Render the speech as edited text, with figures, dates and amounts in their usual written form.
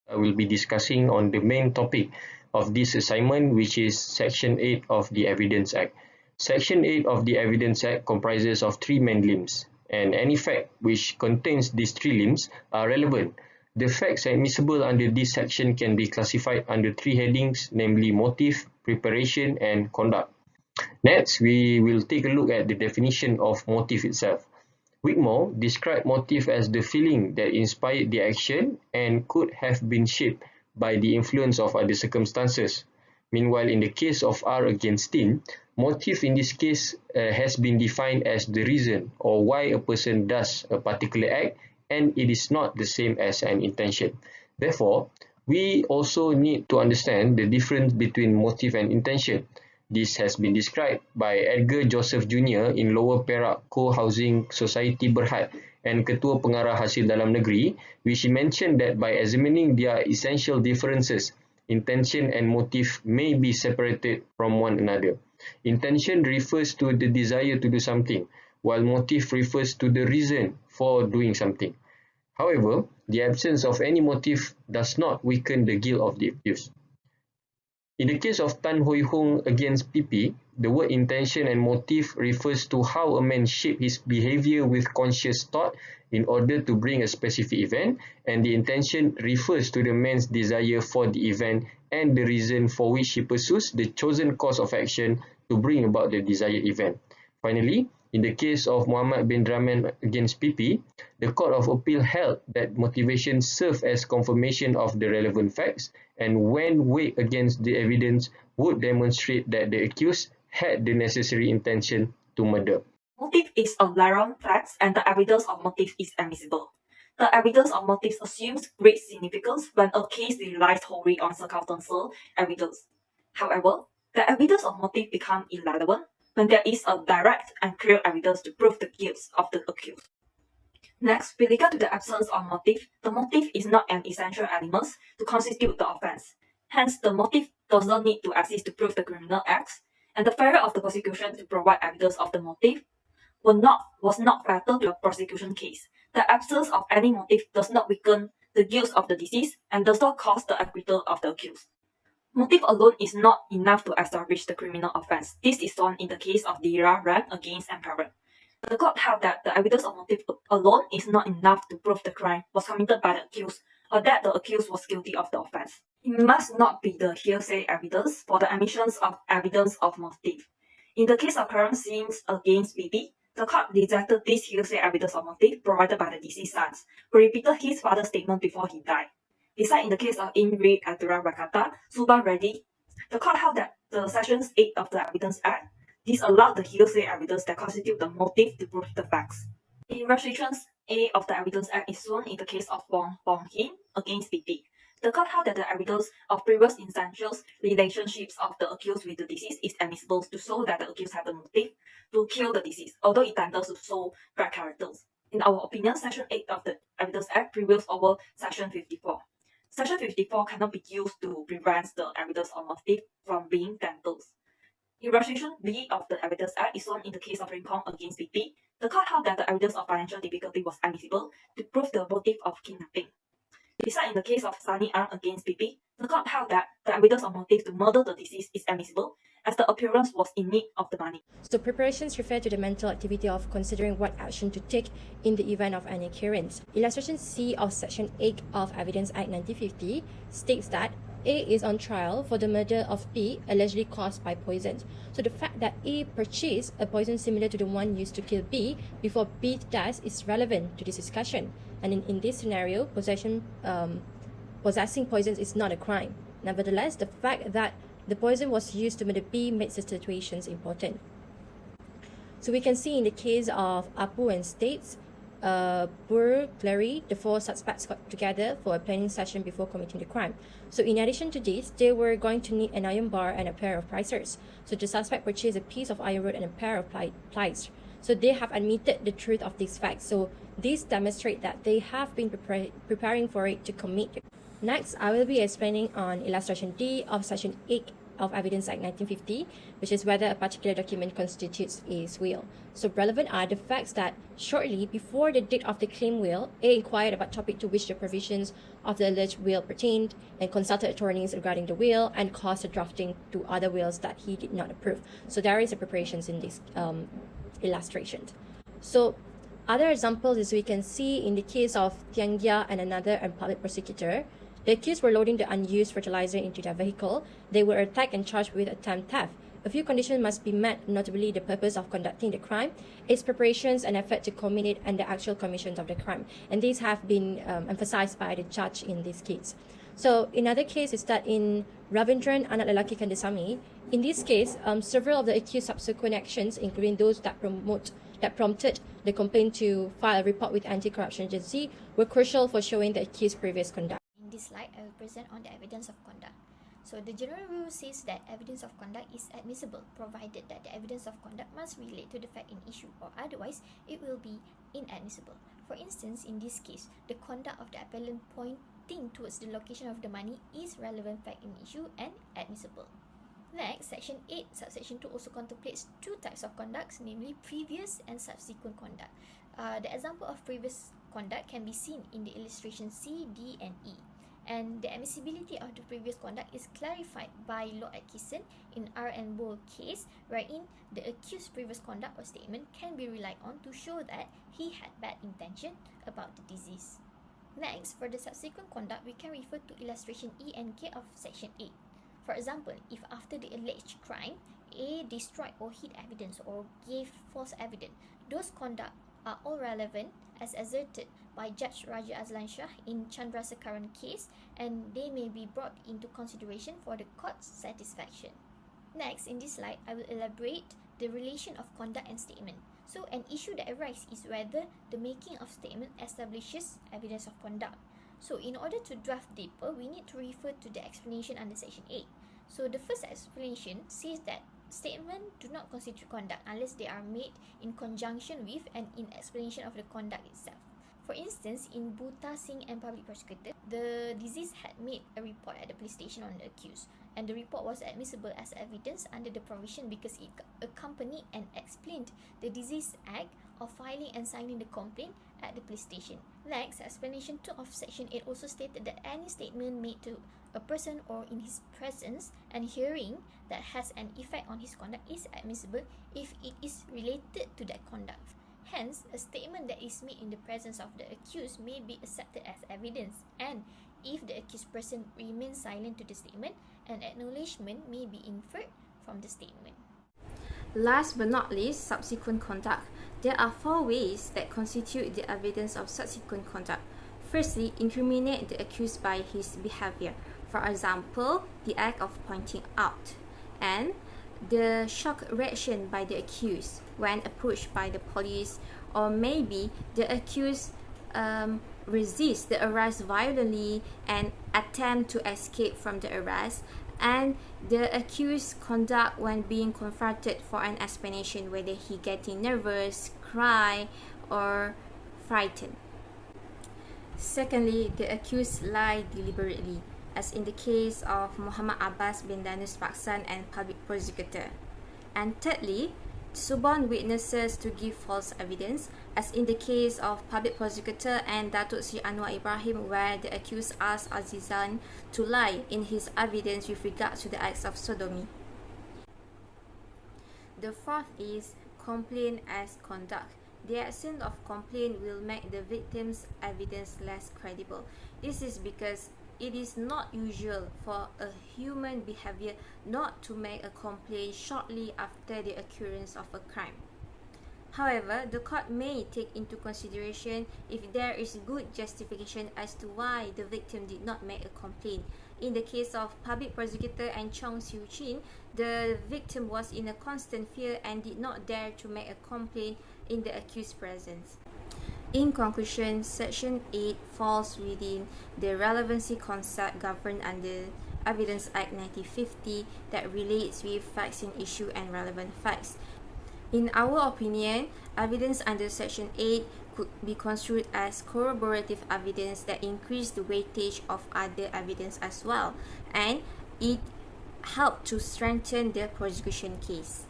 I will be discussing on the main topic of this assignment, which is Section 8 of the Evidence Act. Section 8 of the Evidence Act comprises of three main limbs, and any fact which contains these three limbs are relevant. The facts admissible under this section can be classified under three headings, namely motive, preparation, and conduct. Next, we will take a look at the definition of motive itself. Whitmore described motive as the feeling that inspired the action and could have been shaped by the influence of other circumstances. Meanwhile, in the case of R against Tin, motive in this case has been defined as the reason or why a person does a particular act, and it is not the same as an intention. Therefore, we also need to understand the difference between motive and intention. This has been described by Edgar Joseph Jr. in Lower Perak Co-Housing Society Berhad and Ketua Pengarah Hasil Dalam Negeri, which mentioned that by examining their essential differences, intention and motive may be separated from one another. Intention refers to the desire to do something, while motive refers to the reason for doing something. However, the absence of any motive does not weaken the guilt of the accused. In the case of Tan Hoi Hong against PP, the word intention and motive refers to how a man shaped his behavior with conscious thought in order to bring a specific event, and the intention refers to the man's desire for the event and the reason for which he pursues the chosen course of action to bring about the desired event. Finally, in the case of Muhammad bin Rahman against PP, the Court of Appeal held that motivation served as confirmation of the relevant facts, and when weighed against the evidence, would demonstrate that the accused had the necessary intention to murder. Motive is a lateral fact, and the evidence of motive is admissible. The evidence of motives assumes great significance when a case relies wholly on circumstantial evidence. However, the evidence of motive becomes irrelevant when there is a direct and clear evidence to prove the guilt of the accused. Next, with regard to the absence of motive, the motive is not an essential element to constitute the offense. Hence, the motive does not need to exist to prove the criminal acts, and the failure of the prosecution to provide evidence of the motive was not fatal to the prosecution case. The absence of any motive does not weaken the guilt of the deceased and does not cause the acquittal of the accused. Motive alone is not enough to establish the criminal offense. This is shown in the case of Dira Ram against Emperor. The court held that the evidence of motive alone is not enough to prove the crime was committed by the accused or that the accused was guilty of the offense. It must not be the hearsay evidence for the admissions of evidence of motive. In the case of current scenes against Binti, the court rejected this hearsay evidence of motive provided by the deceased son, who repeated his father's statement before he died. Besides, in the case of Inri Audra Rakata, Subhan Reddy, the court held that the Section 8 of the Evidence Act disallowed the hearsay evidence that constitute the motive to prove the facts. In Restriction A of the Evidence Act is shown in the case of Wong Bong Hin against BP. The court held that the evidence of previous instantial relationships of the accused with the deceased is admissible to show that the accused had the motive to kill the deceased, although it tenders to show bad characters. In our opinion, Section 8 of the Evidence Act prevails over Section 54. Section 54 cannot be used to prevent the evidence of motive from being tendered. In Restriction B of the Evidence Act is shown in the case of Rincon against BP. The court held that the evidence of financial difficulty was admissible to prove the motive of kidnapping. Besides, in the case of Sunny Ang against BP, the court held that the evidence of motive to murder the deceased is admissible as the appearance was in need of the money. So preparations refer to the mental activity of considering what action to take in the event of an occurrence. Illustration C of Section 8 of Evidence Act 1950 states that A is on trial for the murder of B allegedly caused by poison. So the fact that A purchased a poison similar to the one used to kill B before B dies is relevant to this discussion. And in this scenario, possessing poisons is not a crime. Nevertheless, the fact that the poison was used to murder B makes the situations important. So we can see in the case of Apu and States, burglary, the four suspects got together for a planning session before committing the crime. So in addition to this, they were going to need an iron bar and a pair of prisers. So the suspect purchased a piece of iron rod and a pair of pliers. So they have admitted the truth of these facts. So these demonstrate that they have been preparing for it to commit. Next, I will be explaining on illustration D of Section 8 of Evidence Act 1950, which is whether a particular document constitutes A's will. So relevant are the facts that shortly before the date of the claim will, A inquired about topic to which the provisions of the alleged will pertained and consulted attorneys regarding the will and caused the drafting to other wills that he did not approve. So there is a preparations in this illustration. So other examples is we can see in the case of Teng and another public prosecutor. The accused were loading the unused fertilizer into their vehicle. They were attacked and charged with attempt theft. A few conditions must be met, notably the purpose of conducting the crime, its preparations and effort to commit it, and the actual commission of the crime. And these have been emphasized by the judge in this case. So in other case is that in Ravindran Anak Lelaki Kandasamy, in this case, several of the accused subsequent actions, including those that prompted the complaint to file a report with anti-corruption agency, were crucial for showing the accused's previous conduct. In this slide, I will present on the evidence of conduct. So the general rule says that evidence of conduct is admissible, provided that the evidence of conduct must relate to the fact in issue, or otherwise it will be inadmissible. For instance, in this case, the conduct of the appellant pointing towards the location of the money is relevant fact in issue and admissible. Next, Section 8, Subsection 2 also contemplates two types of conducts, namely previous and subsequent conduct. The example of previous conduct can be seen in the illustration C, D, and E. And the admissibility of the previous conduct is clarified by Lord Atkinson in R and Bull case, wherein the accused's previous conduct or statement can be relied on to show that he had bad intention about the disease. Next, for the subsequent conduct, we can refer to illustration E and K of Section 8. For example, if after the alleged crime, A destroyed or hid evidence or gave false evidence, those conduct are all relevant as asserted by Judge Raja Azlan Shah in Chandrasekaran case, and they may be brought into consideration for the court's satisfaction. Next, in this slide, I will elaborate the relation of conduct and statement. So, an issue that arises is whether the making of statement establishes evidence of conduct. So, in order to draft deeper, we need to refer to the explanation under Section 8. So, the first explanation says that statements do not constitute conduct unless they are made in conjunction with and in explanation of the conduct itself. For instance, in Bhuta Singh and Public Prosecutor, the deceased had made a report at the police station on the accused, and the report was admissible as evidence under the provision because it accompanied and explained the deceased's act of filing and signing the complaint at the police station. Next, explanation 2 of Section 8 also stated that any statement made to a person or in his presence and hearing that has an effect on his conduct is admissible if it is related to that conduct. Hence, a statement that is made in the presence of the accused may be accepted as evidence, and if the accused person remains silent to the statement, an acknowledgement may be inferred from the statement. Last but not least, subsequent conduct. There are 4 ways that constitute the evidence of subsequent conduct. Firstly, incriminate the accused by his behavior. For example, the act of pointing out, and the shock reaction by the accused when approached by the police, or maybe the accused resists the arrest violently and attempt to escape from the arrest, and the accused conduct when being confronted for an explanation, whether he getting nervous, cry, or frightened. Secondly, the accused lie deliberately, as in the case of Muhammad Abbas bin Danus Paksan and Public Prosecutor. And thirdly, suborn witnesses to give false evidence, as in the case of Public Prosecutor and Datuk Sri Anwar Ibrahim, where the accused asked Azizan to lie in his evidence with regard to the acts of sodomy. The fourth is complaint as conduct. The absence of complaint will make the victim's evidence less credible. This is because it is not usual for a human behavior not to make a complaint shortly after the occurrence of a crime. However, the court may take into consideration if there is good justification as to why the victim did not make a complaint. In the case of Public Prosecutor and Chong Siu Chin, the victim was in a constant fear and did not dare to make a complaint in the accused's presence. In conclusion, Section 8 falls within the relevancy concept governed under Evidence Act 1950 that relates with facts in issue and relevant facts. In our opinion, evidence under Section 8 could be construed as corroborative evidence that increase the weightage of other evidence as well, and it help to strengthen the prosecution case.